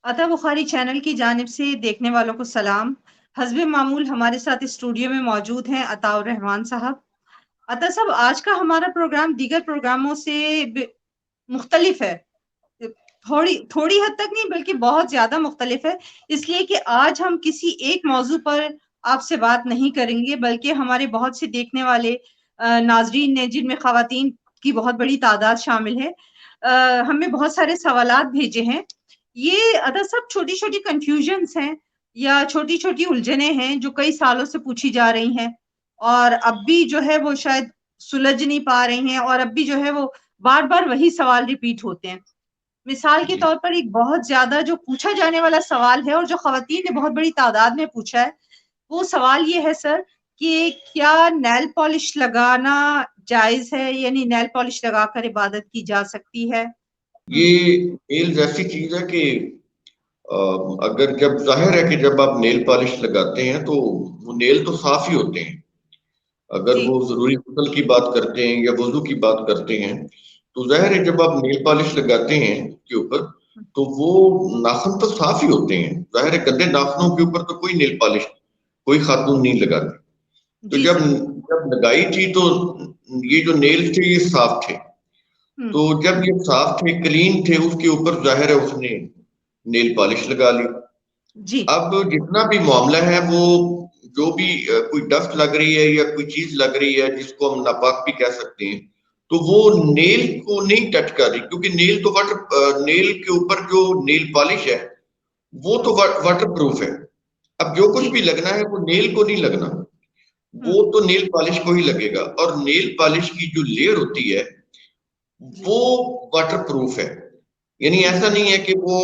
عطا بخاری چینل کی جانب سے دیکھنے والوں کو سلام۔ حسب معمول ہمارے ساتھ اسٹوڈیو میں موجود ہیں عطا الرحمان صاحب۔ عطا صاحب، آج کا ہمارا پروگرام دیگر پروگراموں سے مختلف ہے، تھوڑی حد تک نہیں بلکہ بہت زیادہ مختلف ہے، اس لیے کہ آج ہم کسی ایک موضوع پر آپ سے بات نہیں کریں گے، بلکہ ہمارے بہت سے دیکھنے والے ناظرین نے، جن میں خواتین کی بہت بڑی تعداد شامل ہے، ہمیں بہت سارے سوالات بھیجے ہیں۔ یہ عطا صاحب چھوٹی چھوٹی کنفیوژنس ہیں یا چھوٹی چھوٹی الجھنیں ہیں جو کئی سالوں سے پوچھی جا رہی ہیں، اور اب بھی جو ہے وہ شاید سلجھ نہیں پا رہی ہیں، اور اب بھی جو ہے وہ بار بار وہی سوال ریپیٹ ہوتے ہیں۔ مثال کے جی طور پر ایک بہت زیادہ جو پوچھا جانے والا سوال ہے، اور جو خواتین نے بہت بڑی تعداد میں پوچھا ہے، وہ سوال یہ ہے سر کہ کیا نیل پالش لگانا جائز ہے، یعنی نیل پالش لگا کر عبادت کی جا سکتی ہے؟ یہ نیلز ایسی چیز ہے کہ اگر جب ظاہر ہے کہ جب آپ نیل پالش لگاتے ہیں تو وہ نیل تو صاف ہی ہوتے ہیں۔ اگر جی وہ ضروری غسل کی بات کرتے ہیں یا وضو کی بات کرتے ہیں تو ظاہر ہے جب آپ نیل پالش لگاتے ہیں کے اوپر تو وہ ناخن تو صاف ہی ہوتے ہیں۔ ظاہر ہے گندے ناخنوں کے اوپر تو کوئی نیل پالش کوئی خاتون نہیں لگاتی۔ تو جی جب سر۔ جب لگائی تھی تو یہ جو نیل تھے یہ صاف تھے، تو جب یہ صاف تھے کلین تھے اس کے اوپر ظاہر ہے اس نے نیل پالش لگا لی۔ جی اب جتنا بھی معاملہ ہے وہ جو بھی کوئی ڈسٹ لگ رہی ہے یا کوئی چیز لگ رہی ہے جس کو ہم ناپاک بھی کہہ سکتے ہیں، تو وہ نیل کو نہیں ٹچ کر رہی، کیونکہ نیل تو نیل کے اوپر جو نیل پالش ہے وہ تو واٹر پروف ہے۔ اب جو کچھ جی بھی لگنا ہے وہ نیل کو نہیں لگنا، وہ تو نیل پالش کو ہی لگے گا۔ اور نیل پالش کی جو لیئر ہوتی ہے جی وہ واٹر پروف ہے، یعنی ایسا نہیں ہے کہ وہ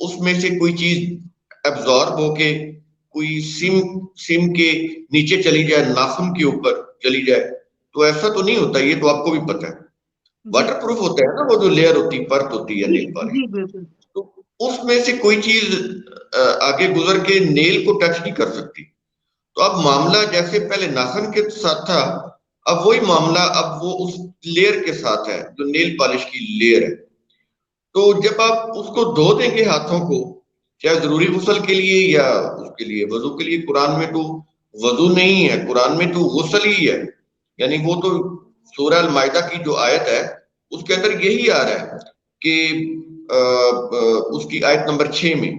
اس میں سے کوئی چیز ایبزارب ہو کے کوئی سم کے نیچے چلی جائے، ناخن کے اوپر چلی جائے، تو ایسا تو نہیں ہوتا۔ یہ تو آپ کو بھی پتہ ہے جی واٹر پروف ہوتا ہے نا، وہ جو لیئر ہوتی پرت ہوتی ہے جی نیل پالش، جی بالکل۔ تو اس میں سے کوئی چیز آگے گزر کے نیل کو ٹچ نہیں کر سکتی۔ تو اب معاملہ جیسے پہلے ناخن کے ساتھ تھا، اب وہی معاملہ اب وہ اس لیئر کے ساتھ ہے جو نیل پالش کی لیئر ہے۔ تو جب آپ اس کو دھو دیں گے ہاتھوں کو، چاہے ضروری غسل کے لیے یا اس کے لیے وضو کے لیے، قرآن میں تو وضو نہیں ہے، قرآن میں تو غسل ہی ہے، یعنی وہ تو سورہ المائدہ کی جو آیت ہے اس کے اندر یہی آ رہا ہے کہ اس کی آیت نمبر 6 میں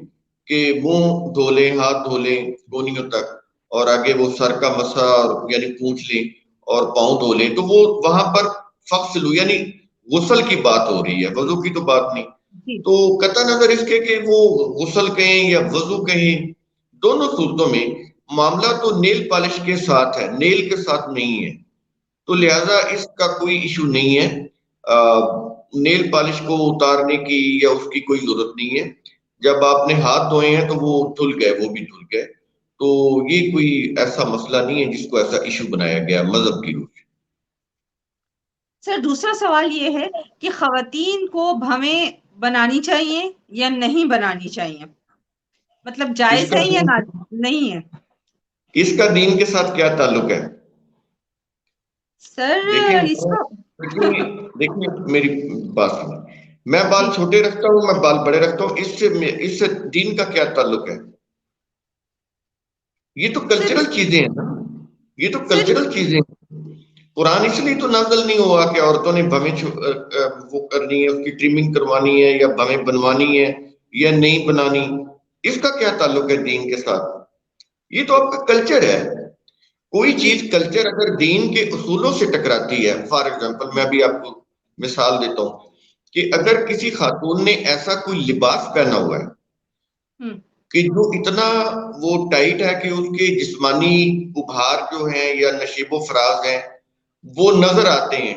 کہ منہ دھو لیں، ہاتھ دھو لیں گونیوں تک، اور آگے وہ سر کا مسح یعنی پونچھ لیں اور پاؤں دھو لیں، تو وہ وہاں پر فغسلوا یعنی غسل کی بات ہو رہی ہے، وضو کی تو بات نہیں۔ جی تو قطع نظر اس کے کہ وہ غسل کہیں یا وضو کہیں، دونوں صورتوں میں معاملہ تو نیل پالش کے ساتھ ہے، نیل کے ساتھ نہیں ہے، تو لہٰذا اس کا کوئی ایشو نہیں ہے۔ نیل پالش کو اتارنے کی یا اس کی کوئی ضرورت نہیں ہے، جب آپ نے ہاتھ دھوئے ہیں تو وہ دھل گئے، وہ بھی دھل گئے، تو یہ کوئی ایسا مسئلہ نہیں ہے جس کو ایسا ایشو بنایا گیا مذہب کی روح سے۔ سر، دوسرا سوال یہ ہے کہ خواتین کو بھویں بنانی چاہیے یا نہیں بنانی چاہیے، مطلب اس جائز کا ہے یا دین نہیں ہے؟ اس کا دین کے ساتھ کیا تعلق ہے؟ سر دیکھیں اس کا دیکھیں میری بات سنیں، میں بال جی چھوٹے رکھتا ہوں، میں بال بڑے رکھتا ہوں، اس سے دین کا کیا تعلق ہے؟ یہ تو سر کلچرل چیزیں ہیں نا، یہ تو سر کلچرل چیزیں ہیں۔ قرآن اس لیے تو نازل نہیں ہوا کہ عورتوں نے بھویں وہ کرنی ہے، اس کی ٹریمنگ کروانی ہے یا بھویں بنوانی ہے یا نہیں بنانی، اس کا کیا تعلق ہے دین کے ساتھ؟ یہ تو آپ کا کلچر ہے۔ کوئی جی چیز کلچر اگر دین کے اصولوں سے ٹکراتی ہے، فار ایگزامپل میں بھی آپ کو مثال دیتا ہوں کہ جی اگر کسی خاتون نے ایسا کوئی لباس پہنا ہوا ہے کہ جو اتنا وہ ٹائٹ ہے کہ اس کے جسمانی ابھار جو ہیں یا نشیب و فراز ہیں وہ نظر آتے ہیں،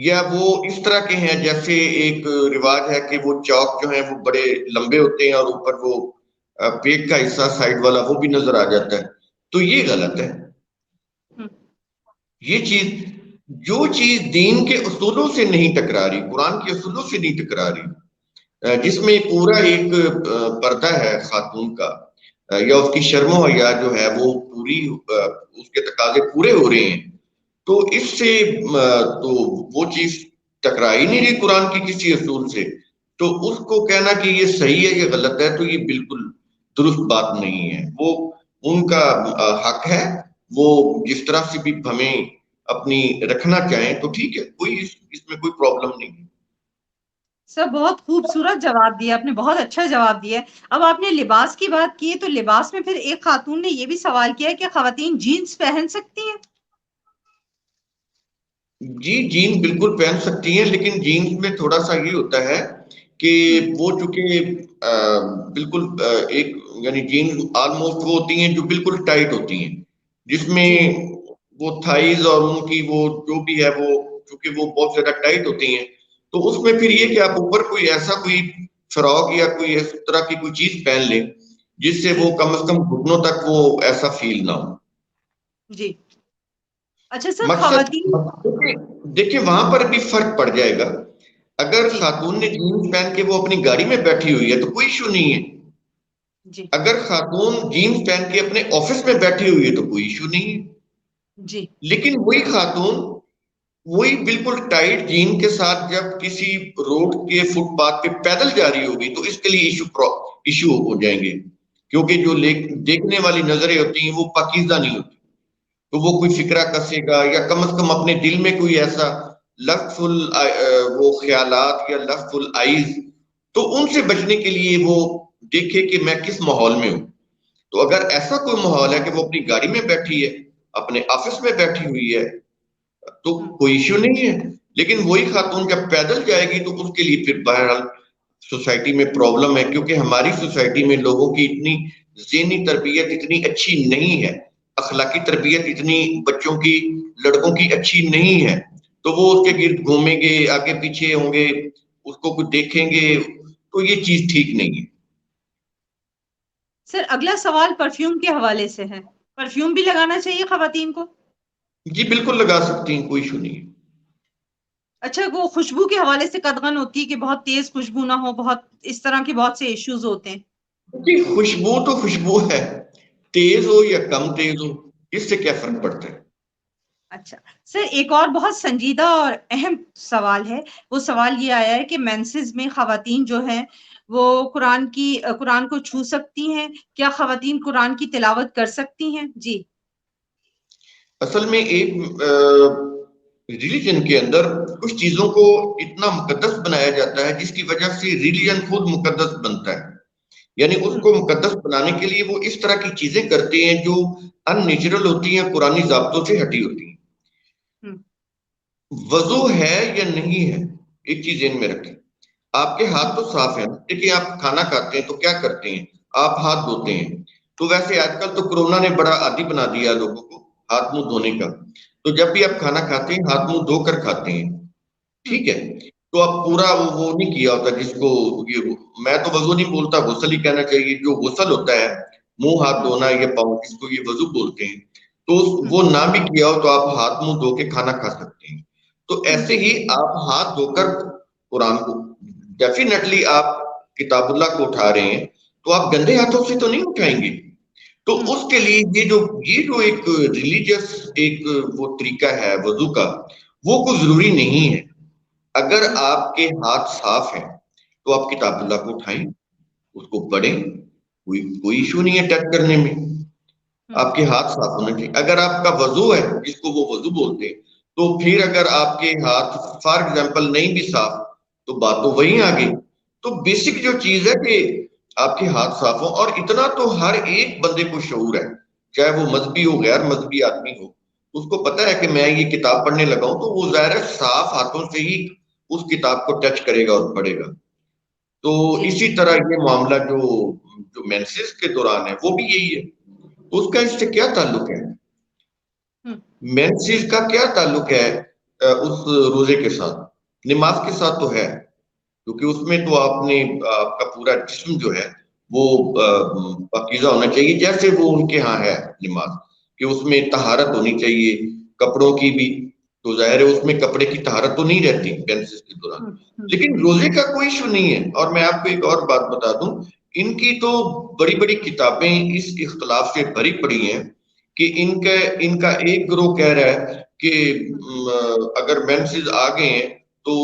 یا وہ اس طرح کے ہیں جیسے ایک رواج ہے کہ وہ چوک جو ہیں وہ بڑے لمبے ہوتے ہیں اور اوپر وہ پیٹ کا حصہ سائڈ والا وہ بھی نظر آ جاتا ہے، تو یہ غلط ہے۔ یہ چیز جو چیز دین کے اصولوں سے نہیں ٹکرا رہی، قرآن کے اصولوں سے نہیں ٹکرا رہی، جس میں پورا ایک پردہ ہے خاتون کا، یا اس کی شرم و حیا جو ہے وہ پوری اس کے تقاضے پورے ہو رہے ہیں، تو اس سے تو وہ چیز ٹکرا ہی نہیں رہی قرآن کی کسی اصول سے، تو اس کو کہنا کہ یہ صحیح ہے یہ غلط ہے تو یہ بالکل درست بات نہیں ہے. وہ ان کا حق ہے، وہ جس طرح سے بھی ہمیں اپنی رکھنا چاہیں تو ٹھیک ہے، کوئی اس میں کوئی پرابلم نہیں ہے. سر بہت خوبصورت جواب دیا آپ نے، بہت اچھا جواب دیا ہے۔ اب آپ نے لباس کی بات کی ہے تو لباس میں پھر ایک خاتون نے یہ بھی سوال کیا ہے کہ خواتین جینس پہن سکتی ہیں؟ جی جینس بالکل پہن سکتی ہیں، لیکن جینس میں تھوڑا سا یہ ہوتا ہے کہ ہم، وہ چونکہ بالکل ایک یعنی جینس آلموسٹ وہ ہوتی ہیں جو بالکل ٹائٹ ہوتی ہیں، جس میں جی وہ تھائز اور ان کی وہ جو بھی ہے وہ چونکہ وہ بہت زیادہ ٹائٹ ہوتی ہیں، تو اس میں پھر یہ کہ آپ اوپر کوئی ایسا کوئی فراک یا کوئی اس طرح کی کوئی چیز پہن لیں جس سے جی وہ کم از کم گھٹنوں تک وہ ایسا فیل نہ ہو. جی اچھا سر مقصد خواتین دیکھیں وہاں پر بھی فرق پڑ جائے گا. اگر جی خاتون نے جینس پہن کے وہ اپنی گاڑی میں بیٹھی ہوئی ہے تو کوئی ایشو نہیں ہے. جی اگر خاتون جینس پہن کے اپنے آفس میں بیٹھی ہوئی ہے تو کوئی ایشو نہیں ہے. جی لیکن وہی خاتون وہی بالکل ٹائٹ جین کے ساتھ جب کسی روڈ کے فٹ پاتھ پہ پیدل جا رہی ہوگی تو اس کے لیے ایشو ہو جائیں گے، کیونکہ جو دیکھنے والی نظریں ہوتی ہیں وہ پاکیزہ نہیں ہوتی. تو وہ کوئی فکرہ کسے گا یا کم از کم اپنے دل میں کوئی ایسا لفظ وہ خیالات یا لفظ العائز، تو ان سے بچنے کے لیے وہ دیکھے کہ میں کس ماحول میں ہوں. تو اگر ایسا کوئی ماحول ہے کہ وہ اپنی گاڑی میں بیٹھی ہے، اپنے آفس میں بیٹھی ہوئی ہے تو ہم، کوئی ایشو نہیں ہے. لیکن وہی خاتون جب پیدل جائے گی تو اس کے لیے پھر بہرحال سوسائٹی میں پرابلم ہے، کیونکہ ہماری سوسائٹی میں لوگوں کی اتنی ذہنی تربیت اتنی اچھی نہیں ہے، اخلاقی تربیت اتنی بچوں کی لڑکوں کی اچھی نہیں ہے. تو وہ اس کے گرد گھومیں گے، آگے پیچھے ہوں گے، اس کو کچھ دیکھیں گے، تو یہ چیز ٹھیک نہیں ہے. سر اگلا سوال پرفیوم کے حوالے سے ہے، پرفیوم بھی لگانا چاہیے خواتین کو؟ جی بالکل لگا سکتی ہیں، کوئی ایشو نہیں ہے. اچھا وہ خوشبو کے حوالے سے قدغن ہوتی ہے کہ بہت تیز خوشبو نہ ہو، بہت اس طرح کے بہت سے ایشوز ہوتے ہیں۔ جی خوشبو تو خوشبو ہے، تیز ہو یا کم تیز ہو اس سے کیا فرق پڑتا ہے. اچھا سر ایک اور بہت سنجیدہ اور اہم سوال ہے، وہ سوال یہ آیا ہے کہ مینسز میں خواتین جو ہیں وہ قرآن کو چھو سکتی ہیں؟ کیا خواتین قرآن کی تلاوت کر سکتی ہیں؟ جی اصل میں ایک ریلیجن کے اندر کچھ چیزوں کو اتنا مقدس بنایا جاتا ہے جس کی وجہ سے ریلیجن خود مقدس بنتا ہے. یعنی اس ہم، کو مقدس بنانے کے لیے وہ اس طرح کی چیزیں کرتے ہیں جو ان نیچرل ہوتی ہیں، قرآنی ضابطوں سے ہٹی ہوتی ہیں. ہم، وضو ہے یا نہیں ہے، ایک چیز ذہن میں رکھیں. آپ کے ہاتھ ہم، تو صاف ہیں، دیکھیں آپ کھانا کھاتے ہیں تو کیا کرتے ہیں، آپ ہاتھ دھوتے ہیں. تو ویسے آج کل تو کورونا نے بڑا عادی بنا دیا لوگوں کو ہاتھ منہ دھونے کا. تو جب بھی آپ کھانا کھاتے ہیں ہاتھ منہ دھو کر کھاتے ہیں، ہم، ٹھیک ہے. تو اب ہم، پورا وہ نہیں کیا ہوتا جس کو یہ میں تو وضو نہیں بولتا، غسل ہی کہنا چاہیے. جو غسل ہوتا ہے منہ ہاتھ ہم، دھونا یا پاؤں، جس کو یہ وضو بولتے ہیں، تو ہم، وہ نہ بھی کیا ہو تو آپ ہاتھ منہ دھو کے کھانا کھا سکتے ہیں. تو ایسے جی ہی آپ ہاتھ دھو کر قرآن کو ڈیفینیٹلی آپ کتاب اللہ کو اٹھا رہے ہیں تو آپ گندے ہاتھوں سے تو نہیں اٹھائیں گے. تو ہم، اس کے لیے یہ جو ایک ریلیجس ایک وہ طریقہ ہے وضو کا، وہ کوئی ضروری نہیں ہے. اگر ہم، آپ کے ہاتھ صاف ہیں تو آپ کتاب ہم، اللہ کو اٹھائیں، اس کو پڑھیں، کوئی ہم، ایشو نہیں ہے ٹچ کرنے میں. ہم، آپ کے ہاتھ صاف ہونا چاہیے. اگر آپ کا وضو ہے جس کو وہ وضو بولتے ہیں تو پھر اگر آپ کے ہاتھ فار ایگزامپل نہیں بھی صاف تو بات تو وہیں آ گئی. تو بیسک ہم، جو چیز ہے کہ آپ کے ہاتھ صاف ہوں، اور اتنا تو ہر ایک بندے کو شعور ہے، چاہے وہ مذہبی ہو غیر مذہبی آدمی ہو، اس کو پتا ہے کہ میں یہ کتاب پڑھنے لگا ہوں تو وہ ظاہر ہے صاف ہاتھوں سے ہی اس کتاب کو ٹچ کرے گا اور پڑھے گا. تو جی اسی طرح یہ معاملہ جو مینسز کے دوران ہے وہ بھی یہی ہے. اس کا اس سے کیا تعلق ہے، ہم، مینسز کا کیا تعلق ہے اس روزے کے ساتھ؟ نماز کے ساتھ تو ہے، کیونکہ اس میں تو آپ کا پورا جسم جو ہے وہ پاکیزہ ہونا چاہیے، جیسے وہ ان کے ہاں ہے نماز کہ اس میں طہارت ہونی چاہیے کپڑوں کی بھی. تو ظاہر ہے اس میں کپڑے کی طہارت تو نہیں رہتی مینسز کے دوران. ہم، ہم، لیکن روزے کا کوئی ایشو نہیں ہے. اور میں آپ کو ایک اور بات بتا دوں، ان کی تو بڑی بڑی کتابیں اس اختلاف سے بھری پڑی ہیں کہ ان کا ایک گروہ کہہ رہا ہے کہ ہم، اگر مینسز آ گئے ہیں تو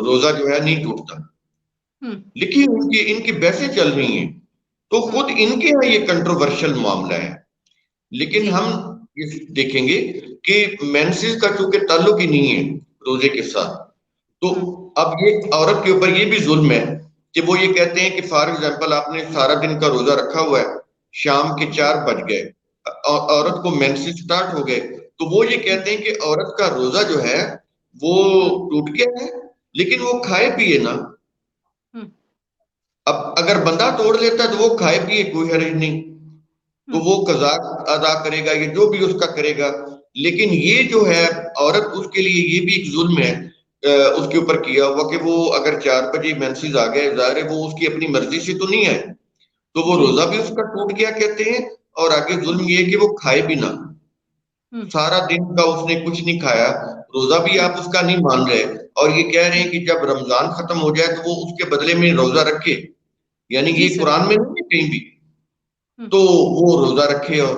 روزہ جو ہے نہیں ٹوٹتا. لکھی ان کی بحثیں چل رہی ہیں، تو خود ان کے یہاں یہ کنٹروورشل معاملہ ہے. لیکن جی ہم دیکھیں گے کہ مینسز کا چونکہ تعلق ہی نہیں ہے روزے کے ساتھ، تو اب یہ عورت کے اوپر یہ بھی ظلم ہے کہ وہ یہ کہتے ہیں کہ فار ایگزامپل آپ نے سارا دن کا روزہ رکھا ہوا ہے، شام کے 4 بج گئے، عورت کو مینسز سٹارٹ ہو گئے، تو وہ یہ کہتے ہیں کہ عورت کا روزہ جو ہے وہ ٹوٹ گیا ہے، لیکن وہ کھائے پیے نا. اب اگر بندہ توڑ لیتا ہے تو وہ کھائے پیے کوئی حرج نہیں، تو وہ قضا ادا کرے گا، یہ جو بھی اس کا کرے گا. لیکن یہ جو ہے عورت، اس کے لیے یہ بھی ایک ظلم ہے اس کے اوپر کیا ہوا کہ وہ اگر 4 بجے مینسز آ گئے، ظاہر ہے وہ اس کی اپنی مرضی سے تو نہیں آئے، تو وہ جی روزہ بھی اس کا ٹوٹ گیا کہتے ہیں. اور آگے ظلم یہ ہے کہ وہ کھائے بھی نہ، سارا دن کا اس نے کچھ نہیں کھایا، روزہ بھی آپ اس کا نہیں مان رہے، اور یہ کہہ رہے ہیں کہ جب رمضان ختم ہو جائے تو وہ اس کے بدلے میں روزہ رکھے. یعنی جی یہ سر. قرآن میں نہیں ہے کہیں بھی، تو وہ روزہ رکھے. اور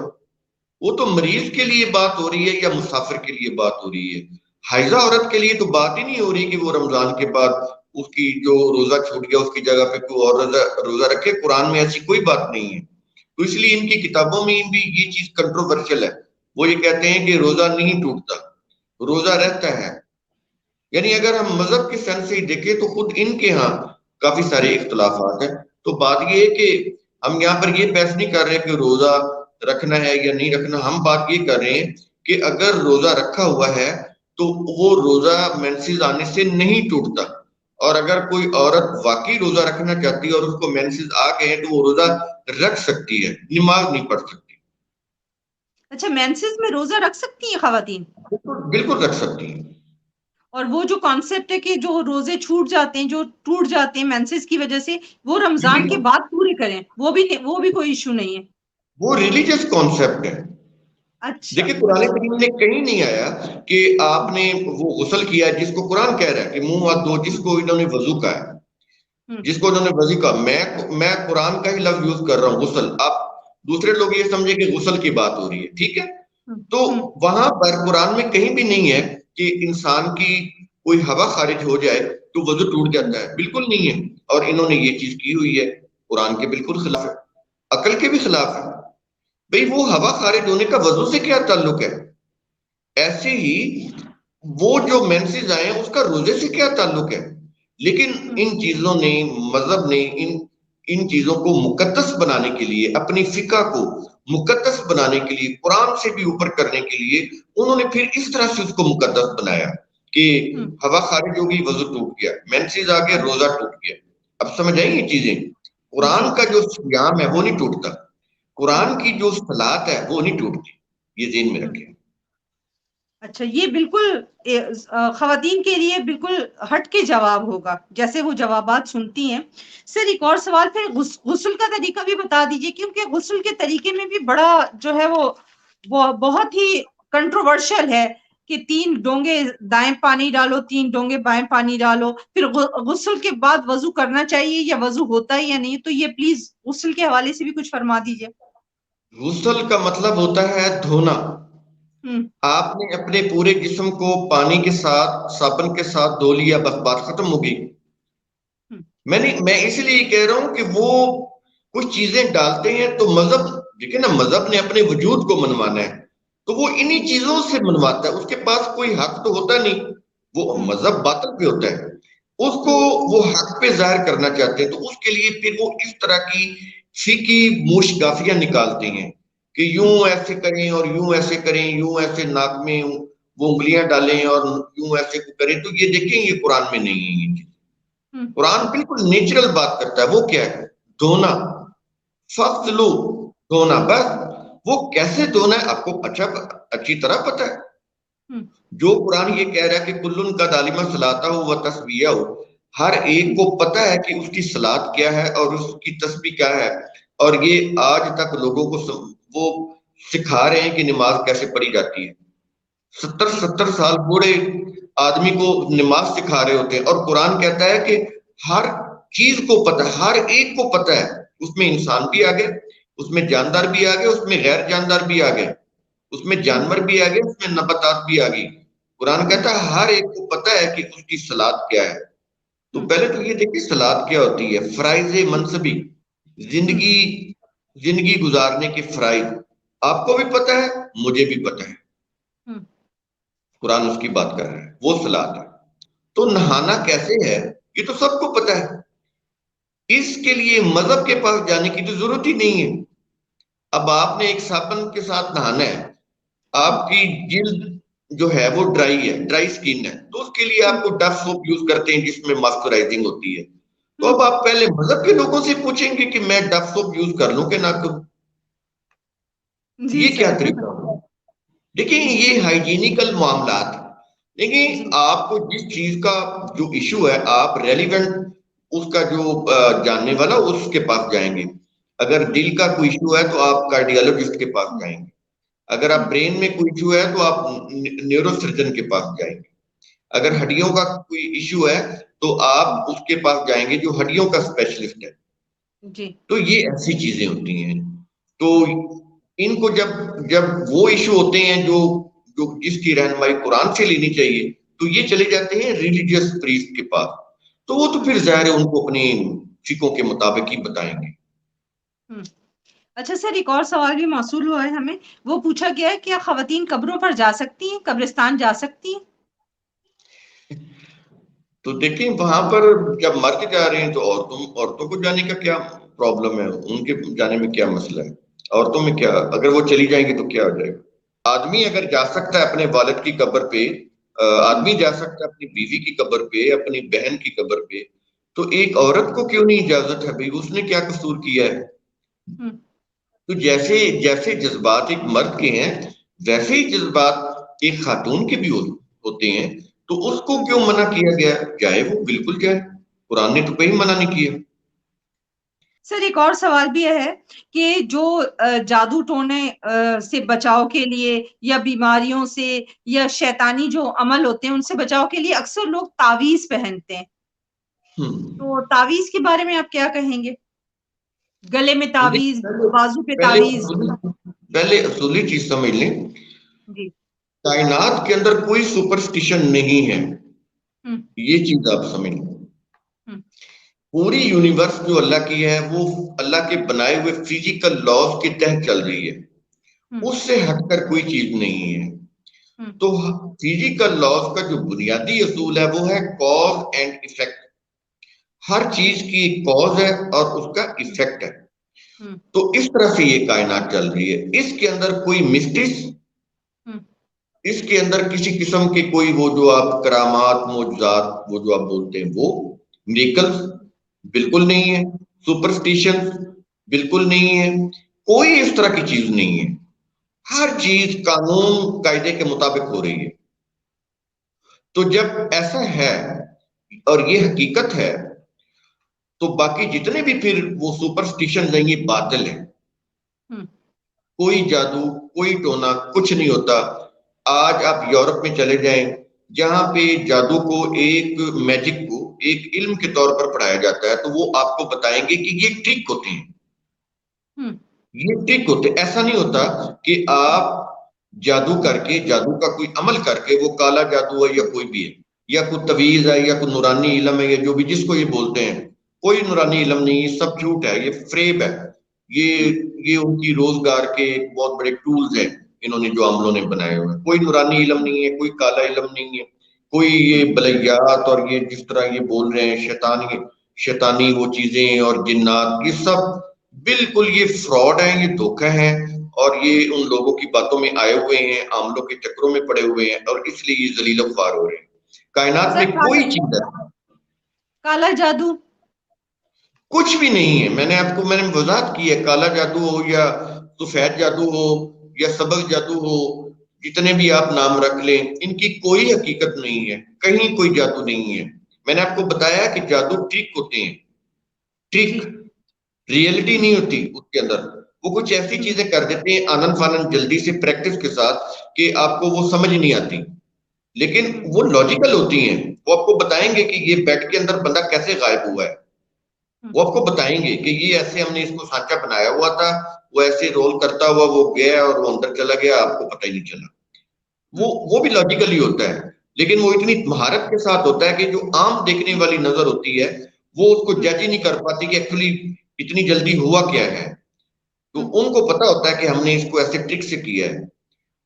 وہ تو مریض کے لیے بات ہو رہی ہے یا مسافر کے لیے بات ہو رہی ہے؟ حائضہ عورت کے لیے تو بات ہی نہیں ہو رہی کہ وہ رمضان کے بعد اس کی جو روزہ چھوٹ گیا اس کی جگہ پہ کوئی اور روزہ رکھے. قرآن میں ایسی کوئی بات نہیں ہے. تو اس لیے ان کی کتابوں میں بھی یہ چیز کنٹروورشل ہے. وہ یہ کہتے ہیں کہ روزہ نہیں ٹوٹتا، روزہ رہتا ہے. یعنی اگر ہم مذہب کے سینس سے ہی دیکھیں تو خود ان کے ہاں کافی سارے اختلافات ہیں. تو بات یہ ہے کہ ہم یہاں پر یہ بحث نہیں کر رہے کہ روزہ رکھنا ہے یا نہیں رکھنا. ہم بات یہ کر رہے ہیں کہ اگر روزہ رکھا ہوا ہے تو وہ روزہ مینسز آنے سے نہیں ٹوٹتا، اور اگر کوئی عورت واقعی روزہ رکھنا چاہتی ہے اور اس کو مینسز آ گئے ہیں تو وہ روزہ رکھ سکتی ہے، نماز نہیں پڑھ سکتی. اچھا، مینسز میں روزہ رکھ سکتی ہیں خواتین؟ بالکل رکھ سکتی ہیں. اور وہ جو کانسیپٹ ہے کہ جو روزے چھوٹ جاتے ہیں، جو ٹوٹ جاتے ہیں مینسز کی وجہ سے، وہ رمضان کے بعد پورے کریں، وہ بھی کوئی ایشو نہیں ہے؟ وہ ریلیجس کانسیپٹ ہے. اچھا دیکھیں قرآن اچھا. کریم میں کہیں نہیں آیا کہ آپ نے وہ غسل کیا ہے جس کو قرآن کہہ رہا ہے کہ منہ ہاتھ دھو، جس کو انہوں نے وضو کہا ہے، جس کو انہوں نے وضو کہا. میں قرآن کا ہی لفظ یوز کر رہا ہوں غسل. آپ دوسرے لوگ یہ سمجھے کہ غسل کی بات ہو رہی ہے، ٹھیک ہے. تو وہاں پر قرآن میں کہیں بھی نہیں ہے کہ انسان کی کوئی ہوا خارج ہو جائے تو وضو ٹوٹ جاتا ہے، بالکل نہیں ہے. اور انہوں نے یہ چیز کی ہوئی ہے، قرآن کے بالکل خلاف ہے، عقل کے بھی خلاف ہے. بھئی وہ ہوا خارج ہونے کا وضو سے کیا تعلق ہے؟ ایسے ہی وہ جو مینسز آئے ہیں اس کا روزے سے کیا تعلق ہے؟ لیکن ان چیزوں نے، مذہب نے ان چیزوں کو مقدس بنانے کے لیے، اپنی فقہ کو مقدس بنانے کے لیے، قرآن سے بھی اوپر کرنے کے لیے انہوں نے پھر اس طرح سے اس کو مقدس بنایا کہ ہوا خارج ہوگی وضو ٹوٹ گیا، مینسز آ گئے روزہ ٹوٹ گیا. اب سمجھ آئیں یہ چیزیں؟ جی قرآن کا جو صیام ہے وہ نہیں ٹوٹتا، قرآن کی جو صلاۃ ہے وہ نہیں ٹوٹتی. یہ ذہن میں رکھیں. اچھا، یہ بالکل خواتین کے لیے بالکل ہٹ کے جواب ہوگا جیسے وہ جوابات سنتی ہیں. سر ایک اور سوال، پھر غسل کا طریقہ بھی بتا دیجئے، کیونکہ غسل کے طریقے میں بھی بڑا جو ہے وہ بہت ہی کنٹروورشل ہے کہ 3 ڈونگے دائیں پانی ڈالو، 3 ڈونگے بائیں پانی ڈالو، پھر غسل کے بعد وضو کرنا چاہیے یا وضو ہوتا ہے یا نہیں. تو یہ پلیز غسل کے حوالے سے بھی کچھ فرما دیجئے. غسل کا مطلب ہوتا ہے دھونا. آپ نے اپنے پورے جسم کو پانی کے ساتھ، صابن کے ساتھ دھو لیا، بس بات ختم ہو گئی. میں اسی لیے کہہ رہا ہوں کہ وہ کچھ چیزیں ڈالتے ہیں تو مذہب، دیکھیں نا، مذہب نے اپنے وجود کو منوانا ہے تو وہ انہی چیزوں سے منواتا ہے. اس کے پاس کوئی حق تو ہوتا نہیں، وہ مذہب باطل پہ ہوتا ہے، اس کو وہ حق پہ ظاہر کرنا چاہتے ہیں. تو اس کے لیے پھر وہ اس طرح کی فقہی موش گافیاں نکالتے ہیں کہ یوں ایسے کریں اور یوں ایسے کریں، یوں ایسے ناک میں وہ انگلیاں ڈالیں اور یوں ایسے کریں. تو یہ دیکھیں یہ قرآن میں نہیں ہے. یہ چیز قرآن بالکل نیچرل بات کرتا ہے. وہ کیا ہے؟ دھونا. فَغْسِلُ، دھونا. بس وہ کیسے دھونا ہے آپ کو اچھی طرح پتہ ہے. جو قرآن یہ کہہ رہا ہے کہ کلن کا دالمہ صلاتا ہو و تسبیہ ہو، ہر ایک کو پتہ ہے کہ اس کی صلات کیا ہے اور اس کی تسبیح کیا ہے. اور یہ آج تک لوگوں کو وہ سکھا رہے ہیں کہ نماز کیسے پڑھی جاتی ہے. 70 سال بوڑھے آدمی کو نماز سکھا رہے ہوتے ہیں، اور قرآن کہتا ہے کہ ہر چیز کو پتہ ہے، ہر ایک کو پتہ ہے. اس میں انسان بھی آ گئے، اس میں جاندار بھی آ گئے، اس میں غیر جاندار بھی آ گئے، اس میں جانور بھی آ گئے، اس میں نباتات بھی آ گئی. قرآن کہتا ہے ہر ایک کو پتہ ہے کہ اس کی صلات کیا ہے. تو پہلے تو یہ دیکھیں سلاد کیا ہوتی ہے، فرائض منصبی، زندگی زندگی گزارنے کے فرائض، آپ کو بھی پتہ ہے مجھے بھی پتہ ہے، قرآن اس کی بات کر رہا ہے، وہ سلاد ہے۔ تو نہانا کیسے ہے یہ تو سب کو پتہ ہے، اس کے لیے مذہب کے پاس جانے کی تو ضرورت ہی نہیں ہے۔ اب آپ نے ایک صابن کے ساتھ نہانا ہے، آپ کی جلد جو ہے وہ ڈرائی ہے، ڈرائی سکین ہے، تو اس کے لیے آپ کو ڈف سوپ یوز کرتے ہیں جس میں ماسچرائزنگ ہوتی ہے۔ تو اب آپ پہلے مذہب کے لوگوں سے پوچھیں گے کہ میں ڈف سوپ یوز کر لوں کہ نہ کروں، جی یہ کیا سر طریقہ ہو؟ دیکھیں یہ ہائیجینیکل معاملات، جی لیکن آپ کو جس چیز کا جو ایشو ہے آپ ریلیونٹ اس کا جو جاننے والا اس کے پاس جائیں گے۔ اگر دل کا کوئی ایشو ہے تو آپ کارڈیالوجسٹ کے پاس جائیں گے، اگر آپ برین میں کوئی ایشو ہے تو آپ نیورو سرجن کے پاس جائیں گے، اگر ہڈیوں کا کوئی ایشو ہے تو آپ اس کے پاس جائیں گے جو ہڈیوں کا اسپیشلسٹ ہے۔ جی تو یہ ایسی چیزیں ہوتی ہیں، تو ان کو جب جب وہ ایشو ہوتے ہیں جو جو جس کی رہنمائی قرآن سے لینی چاہیے تو یہ چلے جاتے ہیں ریلیجیس پریسٹ کے پاس، تو وہ تو پھر ظاہر ہے ان کو اپنی فقہوں کے مطابق ہی بتائیں گے۔ اچھا سر، ایک اور سوال بھی موصول ہوا ہے ہمیں، وہ پوچھا گیا ہے کیا خواتین قبروں پر جا سکتی ہیں، قبرستان جا سکتی ہیں؟ تو دیکھیں وہاں پر جب مرد جا رہے ہیں تو عورتوں کو جانے کا کیا پرابلم ہے، ان کے جانے میں کیا مسئلہ ہے؟ عورتوں میں کیا، اگر وہ چلی جائیں گی تو کیا ہو جائے گا؟ آدمی اگر جا سکتا ہے اپنے والد کی قبر پہ، آدمی جا سکتا ہے اپنی بیوی کی قبر پہ، اپنی بہن کی قبر پہ، تو ایک عورت کو کیوں نہیں اجازت ہے؟ بھائی اس نے کیا قصور کیا ہے؟ تو جیسے جیسے جذبات ایک مرد کے ہیں ویسے ہی جذبات ایک خاتون کے بھی ہوتے ہیں، تو اس کو کیوں منع کیا گیا؟ جائے وہ بالکل جائے، قرآن نے تو کہیں منع نہیں کیا۔ سر ایک اور سوال بھی یہ ہے کہ جو جادو ٹونے سے بچاؤ کے لیے یا بیماریوں سے یا شیطانی جو عمل ہوتے ہیں ان سے بچاؤ کے لیے اکثر لوگ تعویذ پہنتے ہیں، تو تعویذ کے بارے میں آپ کیا کہیں گے؟ گلے میں تعویذ، بازو پہ پہلے تعویذ؟ پہلے اصولی چیز سمجھ لیں، جی کائنات کے اندر کوئی سپرسٹیشن نہیں ہے، یہ چیز آپ سمجھ لیں۔ پوری یونیورس جو اللہ کی ہے وہ اللہ کے بنائے ہوئے فزیکل لاز کے تحت چل رہی ہے، اس سے ہٹ کر کوئی چیز نہیں ہے۔ تو فزیکل لاز کا جو بنیادی اصول ہے وہ ہے کاز اینڈ ایفیکٹ، ہر چیز کی ایک کاز ہے اور اس کا ایفیکٹ ہے، تو اس طرح سے یہ کائنات چل رہی ہے۔ اس کے اندر کوئی مسٹس، اس کے اندر کسی قسم کے کوئی وہ جو آپ کرامات معجزات وہ جو آپ بولتے ہیں وہ میریکلز بالکل نہیں ہے، سپرسٹیشن بالکل نہیں ہے، کوئی اس طرح کی چیز نہیں ہے، ہر چیز قانون قاعدے کے مطابق ہو رہی ہے۔ تو جب ایسا ہے اور یہ حقیقت ہے تو باقی جتنے بھی پھر وہ سپرسٹیشن ہیں یہ باطل ہیں، کوئی جادو کوئی ٹونا کچھ نہیں ہوتا۔ آج آپ یورپ میں چلے جائیں جہاں پہ جادو کو ایک میجک کو ایک علم کے طور پر پڑھایا جاتا ہے، تو وہ آپ کو بتائیں گے کہ یہ ٹرک ہوتے ہیں، یہ ٹرک ہوتے ہیں۔ ایسا نہیں ہوتا کہ آپ جادو کر کے، جادو کا کوئی عمل کر کے، وہ کالا جادو ہے یا کوئی بھی ہے یا کوئی تویز ہے یا کوئی نورانی علم ہے یا جو بھی جس کو یہ بولتے ہیں، کوئی نورانی علم نہیں، یہ سب جھوٹ ہے، یہ فریب ہے، یہ ان کی روزگار کے بہت بڑے ٹولز ہیں انہوں نے جو عملوں نے بنائے ہوئے ہیں۔ کوئی نورانی علم نہیں ہے، کوئی کالا علم نہیں ہے، کوئی یہ بلیات اور یہ جس طرح یہ بول رہے ہیں شیطانی وہ چیزیں اور جنات، یہ سب بالکل یہ فراڈ ہیں، یہ دھوکہ ہیں، اور یہ ان لوگوں کی باتوں میں آئے ہوئے ہیں، عاملوں کے چکروں میں پڑے ہوئے ہیں، اور اس لیے یہ ذلیل و خوار ہو رہے ہیں۔ کائنات میں سر کوئی چیز ہے کالا جادو کچھ بھی نہیں ہے، میں نے وضاحت کی ہے، کالا جادو ہو یا سفید جادو ہو یا سبز جادو ہو، جتنے بھی آپ نام رکھ لیں، ان کی کوئی حقیقت نہیں ہے، کہیں کوئی جادو نہیں ہے۔ میں نے آپ کو بتایا کہ جادو ٹرک ہوتے ہیں، ٹرک، ریئلٹی نہیں ہوتی اس کے اندر، وہ کچھ ایسی چیزیں کر دیتے ہیں آنن فانن جلدی سے پریکٹس کے ساتھ کہ آپ کو وہ سمجھ نہیں آتی، لیکن وہ لاجیکل ہوتی ہیں، وہ آپ کو بتائیں گے کہ یہ بیڈ کے اندر بندہ کیسے غائب ہوا ہے، وہ آپ کو بتائیں گے کہ یہ ایسے ہم نے اس کو سانچہ بنایا ہوا تھا، وہ ایسے رول کرتا ہوا وہ گیا اور وہ اندر چلا گیا، آپ کو پتہ ہی نہیں چلا، وہ بھی لاجیکل ہی ہوتا ہے۔ لیکن وہ اتنی مہارت کے ساتھ ہوتا ہے کہ جو عام دیکھنے والی نظر ہوتی ہے وہ اس کو جج ہی نہیں کر پاتی کہ ایکچولی اتنی جلدی ہوا کیا ہے. تو ان کو پتا ہوتا ہے کہ ہم نے اس کو ایسے ٹرک سے کیا ہے.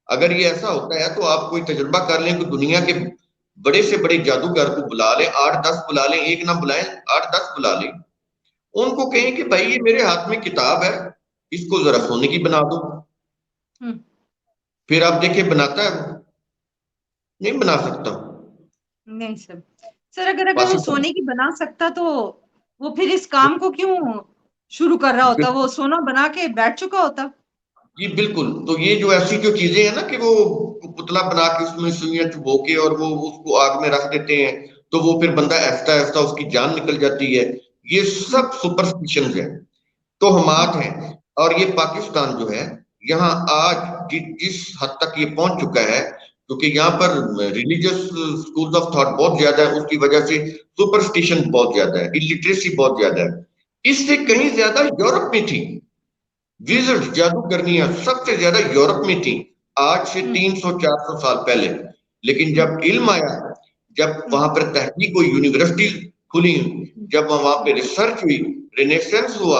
اگر یہ ایسا ہوتا ہے تو آپ کوئی تجربہ کر لیں کہ دنیا کے بڑے سے بڑے جادوگر کو بلا لیں, 8-10 بلا لیں, ایک نہ بلائیں 8-10 بلا لیں, ان کو کہیں کہ بھائی یہ میرے ہاتھ میں کتاب ہے, اس کو ذرا سونے کی بنا دو. پھر آپ دیکھیں بناتا ہے وہ؟ نہیں بنا سکتا. نہیں سر. سر اگر وہ پاسبل. سونے کی بنا سکتا تو وہ پھر اس کام کو کیوں شروع کر رہا ہوتا, وہ سونا بنا کے بیٹھ چکا ہوتا. جی بالکل. تو یہ جو ایسی جو چیزیں ہیں نا کہ وہ پتلا بنا کے اس میں سوئیاں چبو کے اور وہ اس کو آگ میں رکھ دیتے ہیں تو وہ پھر بندہ ایسا ایسا اس کی جان نکل جاتی ہے, یہ سب سپرسٹیشنز ہیں, توہمات ہیں. اور یہ پاکستان جو ہے یہاں آج جس حد تک یہ پہنچ چکا ہے, کیونکہ یہاں پر ریلیجس سکولز آف تھاٹ بہت زیادہ ہے, اس کی وجہ سے سپرسٹیشن بہت زیادہ ہے, الٹریسی بہت زیادہ ہے. اس سے کہیں زیادہ یورپ میں تھی ویزرڈ جادوگرنیاں, سب سے زیادہ یورپ میں تھیں آج سے 300-400 سال پہلے. لیکن جب علم آیا, جب وہاں پر تحقیق ہوئی, یونیورسٹی کھلی, جب وہاں پہ ریسرچ ہوئی, رینیسنس ہوا,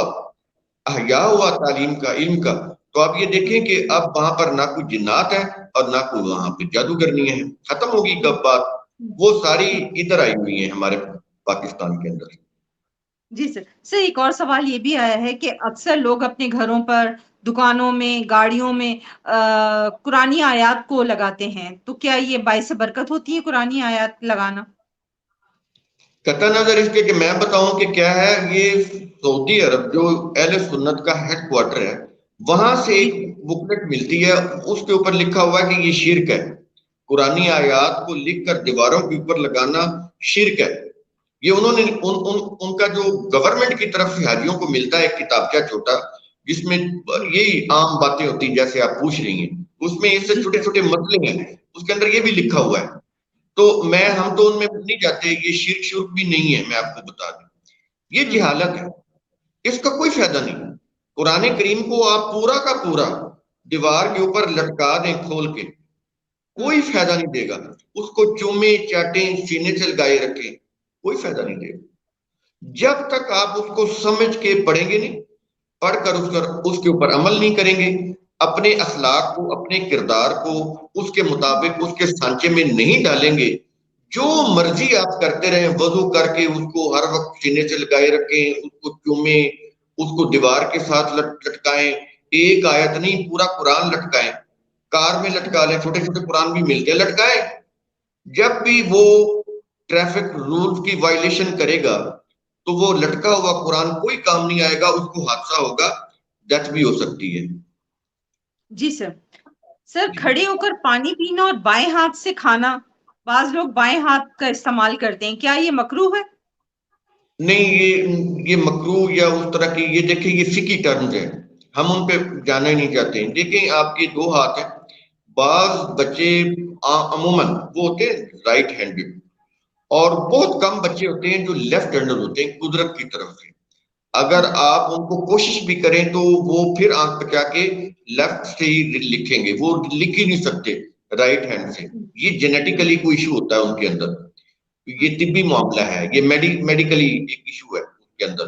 احیاء ہوا تعلیم کا, علم کا, تو آپ یہ دیکھیں کہ اب وہاں پر نہ کوئی جنات ہے اور نہ کوئی وہاں پہ جادوگرنیاں ہیں. ختم ہوگی کب بات, وہ ساری ادھر آئی ہوئی ہیں ہمارے پاکستان کے اندر. جی سر. سر ایک اور سوال یہ بھی آیا ہے کہ اکثر لوگ اپنے گھروں پر, دکانوں میں, گاڑیوں میں قرآنی آیات کو لگاتے ہیں, تو کیا یہ باعث برکت ہوتی ہے قرآنی آیات لگانا؟ قطع نظر اس کے کہ میں بتاؤں کہ کیا ہے, یہ سعودی عرب جو اہل سنت کا ہیڈ کوارٹر ہے, وہاں سے جی ایک بکلیٹ ملتی ہے, اس کے اوپر لکھا ہوا ہے کہ یہ شرک ہے. قرآنی آیات کو لکھ کر دیواروں کے اوپر لگانا شرک ہے. یہ انہوں نے ان کا جو گورنمنٹ کی طرف سے حاجیوں کو ملتا ہے ایک کتابچہ چھوٹا, جس میں یہی عام باتیں ہوتی ہیں جیسے آپ پوچھ رہی ہیں, اس میں اس سے جی چھوٹے سر. چھوٹے مسئلے ہیں, اس کے اندر یہ بھی لکھا ہوا ہے. تو ہم تو ان میں نہیں جاتے, یہ شرک شرک بھی نہیں ہے, میں آپ کو بتا دوں یہ جہالت ہے, اس کا کوئی فائدہ نہیں. قرآن کریم کو آپ پورا کا پورا دیوار کے اوپر لٹکا دیں کھول کے, کوئی فائدہ نہیں دے گا. اس کو چومیں چاٹیں, سینے سے لگائے رکھیں, کوئی فائدہ نہیں دے گا. جب تک آپ اس کو سمجھ کے پڑھیں گے نہیں, پڑھ کر اس کے اوپر عمل نہیں کریں گے, اپنے اخلاق کو, اپنے کردار کو اس کے مطابق اس کے سانچے میں نہیں ڈالیں گے, جو مرضی آپ کرتے رہیں, وضو کر کے اس کو ہر وقت سینے سے لگائے رکھیں, اس کو چومیں, اس کو دیوار کے ساتھ لٹکائیں, ایک آیت نہیں پورا قرآن لٹکائیں, کار میں لٹکا لیں, چھوٹے چھوٹے قرآن بھی ملتے ہیں, لٹکائیں. جب بھی وہ ٹریفک رولز کی وائلیشن کرے گا تو وہ لٹکا ہوا قرآن کوئی کام نہیں آئے گا, اس کو حادثہ ہوگا, ڈیتھ بھی ہو سکتی ہے. جی سر. سر کھڑے ہو کر پانی پینا اور بائیں ہاتھ سے کھانا, بعض لوگ بائیں ہاتھ کا استعمال کرتے ہیں, کیا یہ مکروہ ہے؟ نہیں, یہ مکروہ یا اس طرح کی, یہ دیکھیں یہ فقہی ٹرمز ہیں, ہم ان پہ جانا ہی نہیں چاہتے ہیں. دیکھیں آپ کے 2 ہاتھ ہیں, بعض بچے عموماً وہ ہوتے ہیں رائٹ ہینڈڈ, اور بہت کم بچے ہوتے ہیں جو لیفٹ ہینڈڈ ہوتے ہیں قدرت کی طرف سے. اگر آپ ان کو کوشش بھی کریں تو وہ پھر آنکھ بچا کے لیفٹ سے ہی لکھیں گے, وہ لکھ ہی نہیں سکتے رائٹ ہینڈ سے. یہ جینیٹیکلی کوئی ایشو ہوتا ہے ان کے اندر, یہ طبی معاملہ ہے, یہ میڈیکلی ایک ایشو ہے اس کے اندر.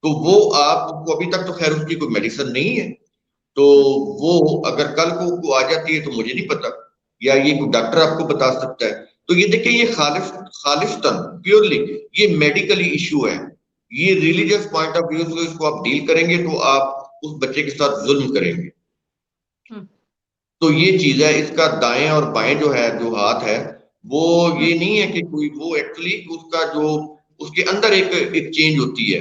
تو وہ آپ کو ابھی تک تو خیر اس کی کوئی میڈیسن نہیں ہے, تو وہ اگر کل کو آ جاتی ہے تو مجھے نہیں پتا, یا یہ کوئی ڈاکٹر آپ کو بتا سکتا ہے. تو یہ دیکھیں یہ خالصتاً پیورلی یہ میڈیکلی ایشو ہے, یہ ریلیجیس پوائنٹ آف ویو سے اس کو آپ ڈیل کریں گے تو آپ اس بچے کے ساتھ ظلم کریں گے. تو یہ چیز ہے, اس کا دائیں اور بائیں جو ہے, جو ہاتھ ہے, وہ یہ نہیں ہے کہ کوئی, وہ ایکچولی اس کا جو اس کے اندر ایک چینج ہوتی ہے,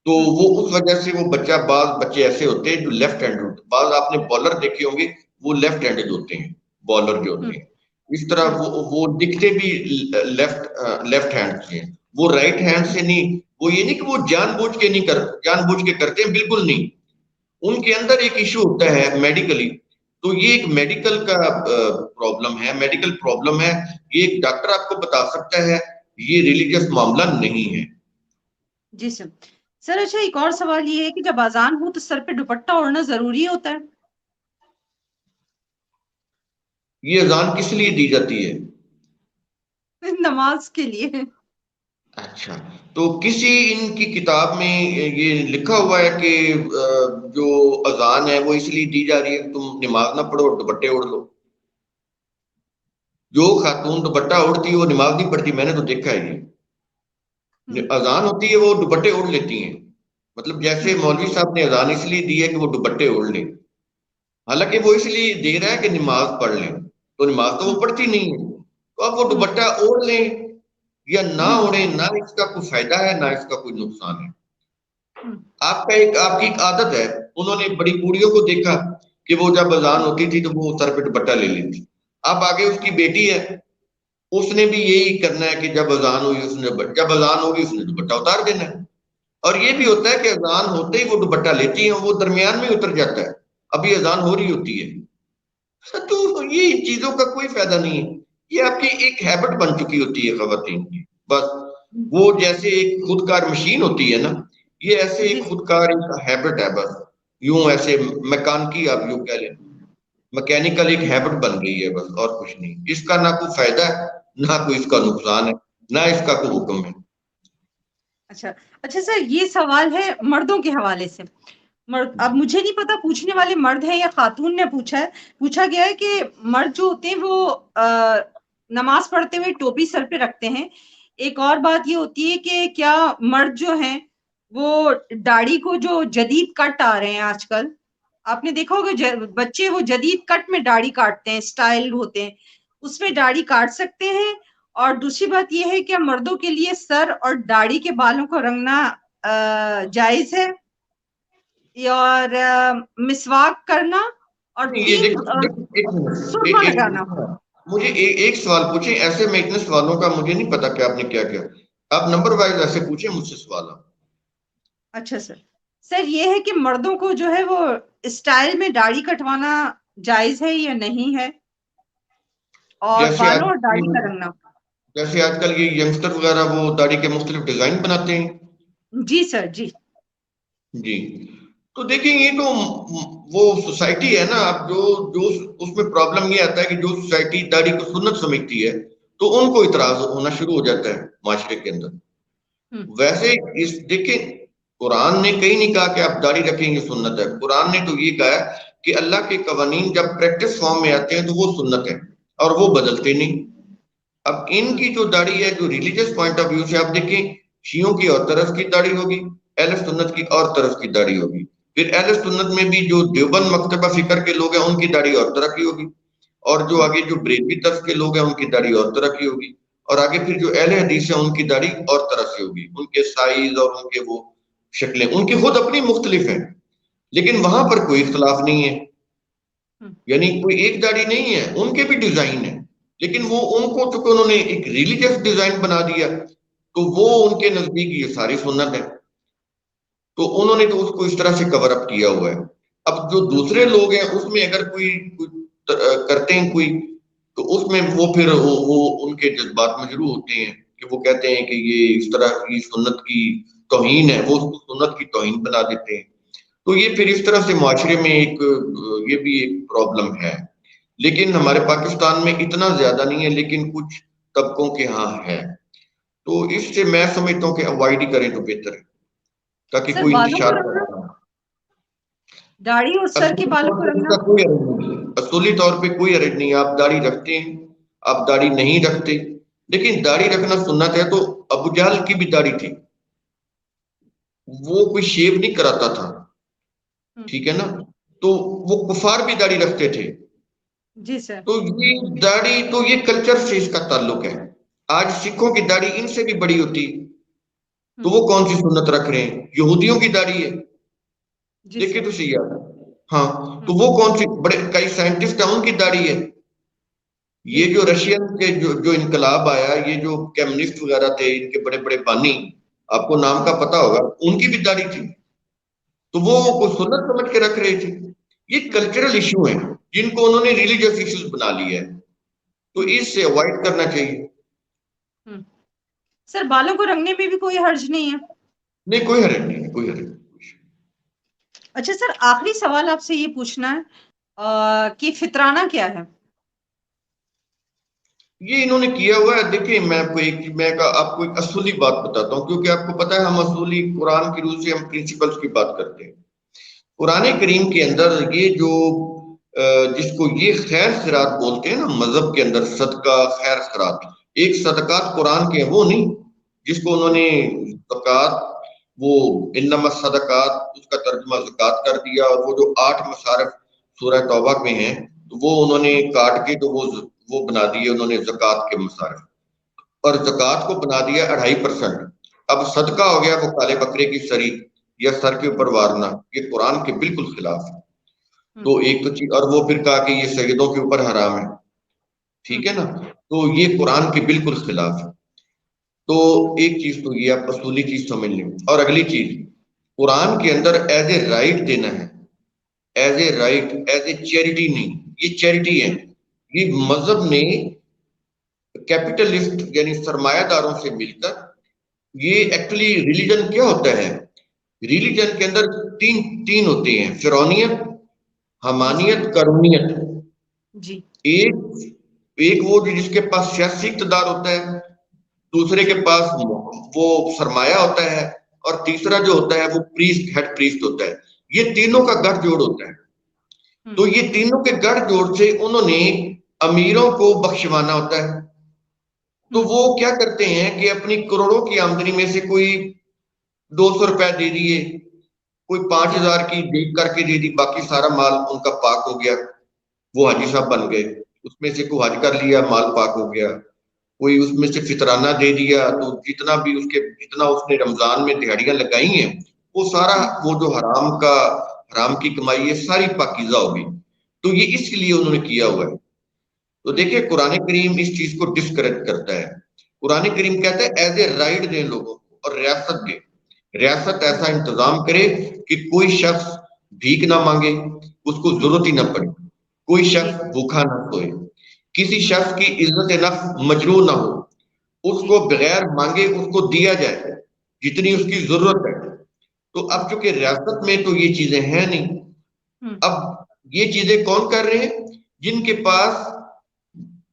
تو وہ اس وجہ سے وہ بچہ, بعض بچے ایسے ہوتے ہیں جو لیفٹ ہینڈ ہوتے ہیں, بعض آپ نے بالر دیکھے ہوں گے وہ لیفٹ ہینڈڈ ہوتے ہیں, بالر جو ہوتے ہیں اس طرح وہ دکھتے بھی لیفٹ ہینڈ سے ہیں, وہ رائٹ ہینڈ سے نہیں. وہ یہ نہیں کہ وہ جان بوجھ کے کرتے ہیں, بالکل نہیں. ان کے اندر ایک ایشو ہوتا ہے میڈیکلی, تو یہ ایک میڈیکل کا پرابلم ہے, میڈیکل پرابلم ہے, یہ ایک ڈاکٹر آپ کو بتا سکتا ہے, یہ ریلیجیس معاملہ نہیں ہے. جی سر. سر اچھا ایک اور سوال یہ ہے کہ جب اذان ہو تو سر پہ دوپٹہ اوڑھنا ضروری ہوتا ہے؟ یہ اذان کس لیے دی جاتی ہے؟ نماز کے لیے. اچھا، تو کسی ان کی کتاب میں یہ لکھا ہوا ہے کہ جو اذان ہے وہ اس لیے دی جا رہی ہے کہ تم نماز نہ پڑھو اور دوپٹے اوڑھ لو؟ جو خاتون دوپٹہ اوڑھتی ہے وہ نماز نہیں پڑھتی، میں نے تو دیکھا ہے یہ اذان ہوتی ہے وہ دوپٹے اوڑھ لیتی ہیں. مطلب جیسے مولوی صاحب نے اذان اس لیے دی ہے کہ وہ دوپٹے اوڑھ لیں، حالانکہ وہ اس لیے دے رہا ہے کہ نماز پڑھ لیں، تو نماز تو وہ پڑھتی نہیں ہے. تو اب وہ دوپٹہ اوڑھ لیں یا نہ اوڑھیں، نہ اس کا کوئی فائدہ ہے نہ اس کا کوئی نقصان ہے. آپ کی ایک عادت ہے، انہوں نے بڑی بوڑھیوں کو دیکھا کہ وہ جب اذان ہوتی تھی تو وہ سر پہ دوپٹہ لے لیتی. اب آگے اس کی بیٹی ہے، اس نے بھی یہی کرنا ہے کہ جب اذان ہوئی جب اذان ہوگی اس نے دوپٹہ اتار دینا ہے. اور یہ بھی ہوتا ہے کہ اذان ہوتے ہی وہ دوپٹہ لیتی ہیں، وہ درمیان میں اتر جاتا ہے، ابھی اذان ہو رہی ہوتی ہے. تو یہ ان چیزوں کا کوئی فائدہ نہیں ہے، یہ آپ کی ایک ہیبٹ بن چکی ہوتی ہے خواتین کی. بس وہ جیسے ایک خودکار مشین ہوتی ہے نا، یہ ایسے ایک خودکار ہیبٹ ہے. بس یوں ایسے میکانکی آپ یوں کہہ لیں، میکینیکل ایک ہیبٹ بن گئی ہے بس، اور کچھ نہیں. اس کا نہ کوئی فائدہ ہے نہ کوئی اس کا نقصان ہے نہ اس کا کوئی حکم ہے. اچھا اچھا سر، یہ سوال ہے مردوں کے حوالے سے. اب مجھے نہیں پتا پوچھنے والے مرد ہیں یا خاتون نے پوچھا ہے. پوچھا گیا ہے کہ مرد جو ہوتے ہیں وہ نماز پڑھتے ہوئے ٹوپی سر پہ رکھتے ہیں. ایک اور بات یہ ہوتی ہے کہ کیا مرد جو ہیں وہ داڑھی کو، جو جدید کٹ آ رہے ہیں آج کل، آپ نے دیکھا ہوگا بچے وہ جدید کٹ میں داڑھی کاٹتے ہیں، سٹائل ہوتے ہیں، اس میں داڑھی کاٹ سکتے ہیں؟ اور دوسری بات یہ ہے کہ مردوں کے لیے سر اور داڑھی کے بالوں کو رنگنا جائز ہے، اور مسواک کرنا، اور یہ تین ایک سرما منٹ، لگانا. مجھے ایک سوال پوچھیں. ایسے میں اتنے سوالوں کا مجھے نہیں پتا کہ آپ نے کیا کیا. آپ نمبر وائز ایسے پوچھیں مجھ سے سوال. اچھا سر، سر یہ ہے کہ مردوں کو جو ہے وہ اسٹائل میں داڑھی کٹوانا جائز ہے یا نہیں ہے، اور جیسے بالوں اور داڑھی کا رنگنا. جیسے آج کل یہ ینگسٹر وغیرہ وہ داڑھی کے مختلف ڈیزائن بناتے ہیں. جی سر جی. جی، تو دیکھیں یہ تو وہ سوسائٹی ہے نا. اب جو اس میں پرابلم یہ آتا ہے کہ جو سوسائٹی داڑھی کو سنت سمجھتی ہے تو ان کو اعتراض ہونا شروع ہو جاتا ہے معاشرے کے اندر. ویسے دیکھیں قرآن نے کہیں نہیں کہا کہ آپ داڑھی رکھیں یہ سنت ہے. قرآن نے تو یہ کہا ہے کہ اللہ کے قوانین جب پریکٹس فارم میں آتے ہیں تو وہ سنت ہے اور وہ بدلتے نہیں. اب ان کی جو داڑھی ہے، جو ریلیجس پوائنٹ آف ویو سے آپ دیکھیں، شیعوں کی اور طرف کی داڑھی ہوگی، اہل سنت کی اور طرف کی داڑھی ہوگی. پھر اہل سنت میں بھی جو دیوبند مکتبہ فکر کے لوگ ہیں ان کی داڑھی اور طرح کی ہوگی، اور جو آگے جو بریلوی طرف کے لوگ ہیں ان کی داڑھی اور طرح کی ہوگی، اور آگے پھر جو اہل حدیث ہیں ان کی داڑھی اور طرح سے ہوگی. ان کے سائز اور ان کے وہ شکلیں ان کی خود اپنی مختلف ہیں، لیکن وہاں پر کوئی اختلاف نہیں ہے. یعنی کوئی ایک داڑھی نہیں ہے، ان کے بھی ڈیزائن ہیں، لیکن وہ ان کو چونکہ انہوں نے ایک ریلیجس ڈیزائن بنا دیا تو وہ ان کے نزدیک یہ ساری سنت ہے، تو انہوں نے تو اس کو اس طرح سے کور اپ کیا ہوا ہے. اب جو دوسرے لوگ ہیں اس میں اگر کوئی کرتے ہیں کوئی، تو اس میں وہ پھر وہ ان کے جذبات مجروح ہوتے ہیں کہ وہ کہتے ہیں کہ یہ اس طرح کی سنت کی توہین ہے، وہ اس کو سنت کی توہین بنا دیتے ہیں. تو یہ پھر اس طرح سے معاشرے میں ایک یہ بھی ایک پرابلم ہے. لیکن ہمارے پاکستان میں اتنا زیادہ نہیں ہے، لیکن کچھ طبقوں کے ہاں ہے. تو اس سے میں سمجھتا ہوں کہ اوائڈ ہی کریں تو بہتر ہے تاکہ سر کوئی بالوں کو انتشار رنگنا، نہ. داڑھی اور سر کے اصولی بالوں طور کو پہ اس رنگنا. کا کوئی عرض نہیں ہے، اصولی طور پہ کوئی عرض نہیں ہے. آپ داڑھی رکھتے ہیں، آپ داڑھی نہیں رکھتے، لیکن داڑھی رکھنا سنت ہے. تو ابو جہل کی بھی داڑھی تھی، وہ کوئی شیو نہیں کراتا تھا، ٹھیک ہے نا. تو وہ کفار بھی داڑھی رکھتے تھے. جی سر. تو یہ داڑھی تو یہ کلچر سے اس کا تعلق ہے. آج سکھوں کی داڑھی ان سے بھی بڑی ہوتی، تو وہ کون سی سنت رکھ رہے ہیں؟ یہودیوں کی داڑھی ہے، جی دیکھیں سر. تو صحیح ہے. ہاں، تو وہ کون سی بڑے کئی سائنٹسٹ ہیں ان کی داڑھی ہے. جی یہ جو رشین کے جو انقلاب آیا، یہ جو کمیونسٹ وغیرہ تھے ان کے بڑے بڑے بانی، آپ کو نام کا پتا ہوگا، ان کی بھی داڑھی تھی. تو وہ کو سنت سمجھ کے رکھ رہے تھے. یہ کلچرل ایشو ہیں جن کو انہوں نے ریلیجس ایشوز بنا لیا ہے، تو اس سے اوائڈ کرنا چاہیے. سر بالوں کو رنگنے میں بھی کوئی حرج نہیں ہے؟ نہیں، کوئی حرج نہیں، کوئی حرج نہیں. اچھا سر، آخری سوال آپ سے یہ پوچھنا ہے کہ فطرانہ کیا ہے؟ یہ انہوں نے کیا ہوا ہے. دیکھیں میں آپ کو ایک اصولی بات بتاتا ہوں، کیونکہ آپ کو پتا ہے ہم اصولی قرآن کی روح سے ہم پرنسپلز کی بات کرتے ہیں. قرآن کریم کے اندر یہ جو جس کو یہ خیر خیرات بولتے ہیں نا مذہب کے اندر، صدقہ خیر خیرات، ایک صدقات قرآن کے ہیں وہ نہیں جس کو انہوں نے زکوٰۃ، وہ انما صدقات اس کا ترجمہ زکوٰۃ کر دیا، اور وہ جو 8 مصارف سورہ توبہ میں ہیں تو وہ انہوں نے کاٹ کے تو وہ بنا دیے انہوں نے زکوٰۃ کے مصارف، اور زکوٰۃ کو بنا دیا 2.5%. اب صدقہ ہو گیا وہ کالے بکرے کی سری یا سر کے اوپر وارنا، یہ قرآن کے بالکل خلاف ہے. تو ایک تو چیز، اور وہ پھر کہا کہ یہ سیدوں کے اوپر حرام ہے، ٹھیک ہے نا، تو یہ قرآن کے بالکل خلاف ہے. تو ایک چیز تو یہ آپ اصولی چیز سمجھ لیں. اور اگلی چیز، قرآن کے اندر ایز اے رائٹ دینا ہے، as a right, as a charity نہیں. یہ چیریٹی ہے. یہ مذہب نے کیپٹلسٹ یعنی سرمایہ داروں سے مل کر، یہ ایکچولی ریلیجن کیا ہوتا ہے؟ ریلیجن کے اندر تین ہوتے ہیں: فرعونیت، حمانیت، قارونیت. جی ایک وہ جس کے پاس سیاسی اقتدار ہوتا ہے، دوسرے کے پاس وہ سرمایہ ہوتا ہے، اور تیسرا جو ہوتا ہے وہ ہیڈ پریسٹ ہوتا ہے. یہ تینوں کا گٹھ جوڑ ہوتا ہے. تو یہ تینوں کے گٹھ جوڑ سے انہوں نے امیروں کو بخشوانا ہوتا ہے. تو وہ کیا کرتے ہیں کہ اپنی کروڑوں کی آمدنی میں سے کوئی 200 روپے دے دیے، کوئی 5,000 کی دیکھ کر کے دے دی، باقی سارا مال ان کا پاک ہو گیا، وہ حاجی صاحب بن گئے. اس میں سے کوئی حج کر لیا، مال پاک ہو گیا. کوئی اس میں سے فطرانہ دے دیا، تو جتنا اس نے رمضان میں دہاڑیاں لگائی ہیں وہ سارا وہ جو حرام کی کمائی ہے ساری پاکیزہ ہوگی. تو یہ اس لیے انہوں نے کیا ہوا ہے. تو دیکھیں قرآن کریم اس چیز کو ڈسکریج کرتا ہے. قرآن کریم کہتا ہے ایز اے رائٹ دیں لوگوں کو، اور ریاست دے، ریاست ایسا انتظام کرے کہ کوئی شخص بھیک نہ مانگے، اس کو ضرورت ہی نہ پڑے، کوئی شخص بھوکا نہ سوئے، کسی شخص کی عزت نفس مجروح نہ ہو، اس کو بغیر مانگے اس کو دیا جائے جتنی اس کی ضرورت ہے. تو اب چونکہ ریاست میں تو یہ چیزیں ہیں نہیں. اب یہ چیزیں کون کر رہے ہیں؟ جن کے پاس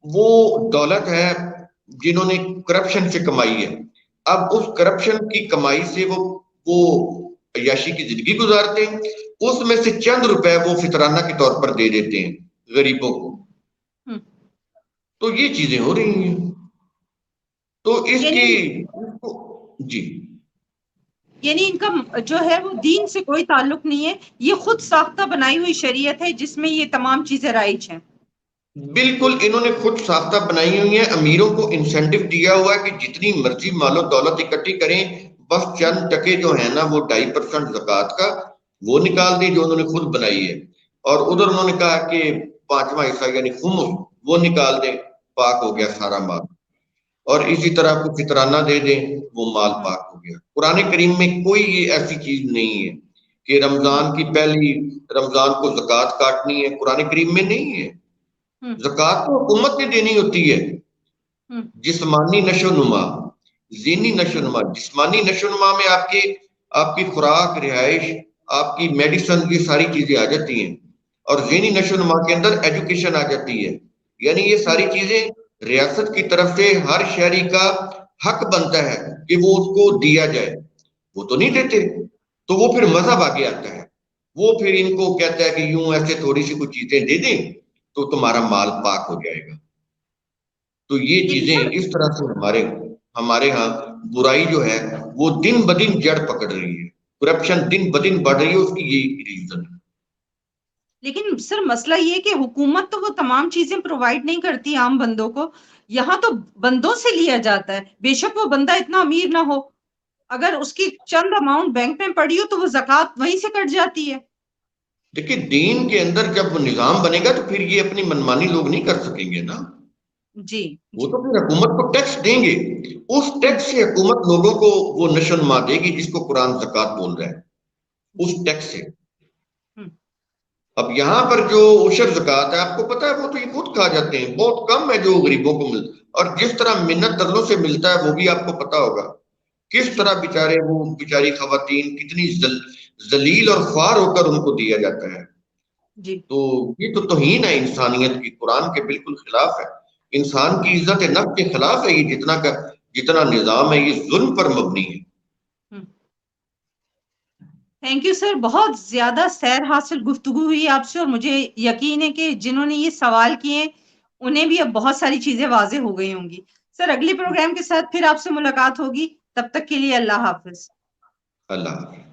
وہ دولت ہے، جنہوں نے کرپشن سے کمائی ہے. اب اس کرپشن کی کمائی سے وہ عیاشی کی زندگی گزارتے ہیں. اس میں سے چند روپے وہ فطرانہ کے طور پر دے دیتے ہیں غریبوں کو. تو یہ چیزیں ہو رہی ہیں. تو اس کی جی یعنی ان کا جو ہے وہ دین سے کوئی تعلق نہیں ہے، یہ خود ساختہ بنائی ہوئی شریعت ہے جس میں یہ تمام چیزیں رائج ہیں. بالکل انہوں نے خود ساختہ بنائی ہوئی ہیں. امیروں کو انسینٹو دیا ہوا ہے کہ جتنی مرضی مال و دولت اکٹھی کریں، بس چند ٹکے جو ہیں نا وہ 2.5% زکوٰۃ کا وہ نکال دیں جو انہوں نے خود بنائی ہے. اور ادھر انہوں نے کہا کہ 5واں حصہ یعنی خمس وہ نکال دیں، پاک ہو گیا سارا مال. اور اسی طرح کو فطرانہ دے دیں، وہ مال پاک ہو گیا. قرآن کریم میں کوئی یہ ایسی چیز نہیں ہے کہ رمضان کی پہلی رمضان کو زکوٰۃ کاٹنی ہے، قرآن کریم میں نہیں ہے. زکوٰۃ تو حکومت نے دینی ہوتی ہے. جسمانی نشو و نما، ذہنی نشو و نما. جسمانی نشو و نما میں آپ کی خوراک، رہائش، آپ کی میڈیسن، یہ ساری چیزیں آ جاتی ہیں. اور ذہنی نشو و نما کے اندر ایجوکیشن آ جاتی ہے. یعنی یہ ساری چیزیں ریاست کی طرف سے ہر شہری کا حق بنتا ہے کہ وہ اس کو دیا جائے. وہ تو نہیں دیتے، تو وہ پھر مذہب آگے آتا ہے. وہ پھر ان کو کہتا ہے کہ یوں ایسے تھوڑی سی کچھ چیزیں دے دیں تو تمہارا مال پاک ہو جائے گا. تو یہ چیزیں اس طرح سے ہمارے ہاں برائی جو ہے وہ دن بدن جڑ پکڑ رہی ہے. کرپشن دن بدن بڑھ رہی ہے، اس کی یہی ریزن ہے. لیکن سر مسئلہ یہ کہ حکومت تو وہ تمام چیزیں پرووائڈ نہیں کرتی عام بندوں کو، یہاں تو بندوں سے لیا جاتا ہے. بے شک وہ بندہ اتنا امیر نہ ہو، اگر اس کی چند اماؤنٹ بینک میں پڑی ہو تو وہ زکوٰۃ وہیں سے کٹ جاتی ہے. دیکھیں دین کے اندر جب نظام بنے گا تو پھر یہ اپنی منمانی لوگ نہیں کر سکیں گے نا. جی وہ تو پھر حکومت کو ٹیکس دیں گے. اس ٹیکس سے حکومت لوگوں کو وہ نشو و نما دے گی جس کو قرآن زکوٰۃ بول رہا ہے، اس ٹیکس سے. اب یہاں پر جو عشر زکوٰۃ ہے آپ کو پتا ہے وہ تو یہ خود کھا جاتے ہیں، بہت کم ہے جو غریبوں کو ملتا. اور جس طرح منت درلوں سے ملتا ہے وہ بھی آپ کو پتا ہوگا کس طرح بیچاری خواتین کتنی ذلیل اور خوار ہو کر ان کو دیا جاتا ہے. جی تو یہ تو توہین ہے انسانیت کی، قرآن کے بالکل خلاف ہے. انسان کی عزت نفس کے خلاف ہے یہ جتنا نظام ہے، یہ ظلم پر مبنی ہے۔ تھینک یو سر، بہت زیادہ سیر حاصل گفتگو ہوئی آپ سے، اور مجھے یقین ہے کہ جنہوں نے یہ سوال کیے انہیں بھی اب بہت ساری چیزیں واضح ہو گئی ہوں گی۔ سر اگلی پروگرام کے ساتھ پھر آپ سے ملاقات ہوگی، تب تک کے لیے اللہ حافظ۔ اللہ حافظ۔